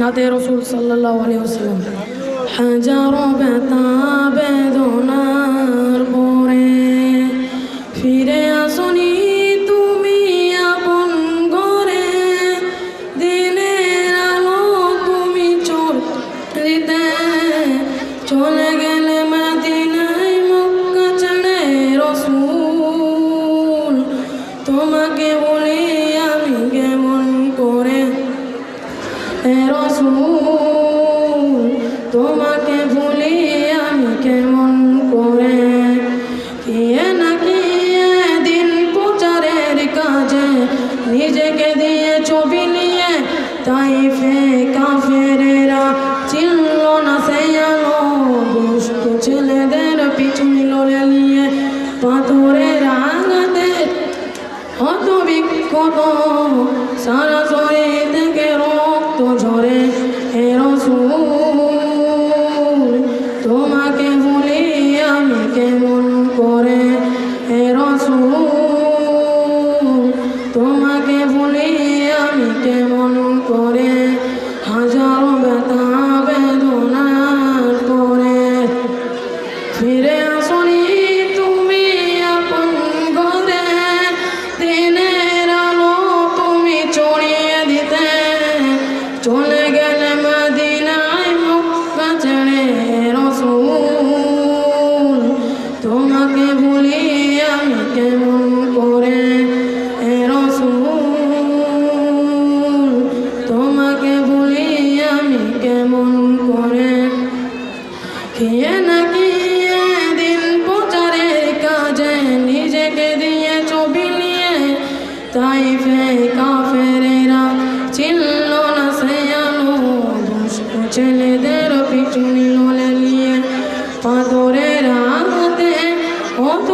নাতে রসুল সাল্লাল্লাহু আলাইহি ওয়াসাল্লাম। হাজারো ব্যথা বেদনার পরে ফিরে আসনি তুমি আপন ঘরে, দিনের আলো তুমি চলতে চলে গেলে মদিনায় মক্কা ছেড়ে রসুল। তোমাকে বলি আমি কেমন করে রসুল, তোমাকে ভুলি আমি কেমন করে। কে নাকি দিন প্রচারের কাজে নিজেকে দিয়ে ছবি নিয়ে তাইফে কাফেরেরা চিনল না সে আলো। দুষ্ট ছেলেদের পিছু নিল নিয়ে পাথরের আঘাতে হত বিক্ষত, সারা শরীর থেকে রক্ত ঝরে। হে রসুল, তোমাকে ভুলি আমি কেমন করে। হে রসুল, তোমাকে ভুলি আমি কেমন করে। হাজারো ব্যথা বেদনার পরে ফিরে আসনি তুমি আপন ঘরে, দিনের আলো তুমি ছড়িয়ে দিতে চলে গেলে মদিনায় মক্কা ছেড়ে রসুল। তোমাকে ভুলি আমি কেমন করে। হে রসুল, তোমাকে ভুলি আমি কেমন করে। কে নাকি দিন প্রচারের কাজে নিজেকে দিয়ে ছবি নিয়ে তাইফে কাফেরেরা চিনল না সে আলো। দুষ্ট ছেলেদের পিছু নিল নিয়ে পাথরের আঘাতে হত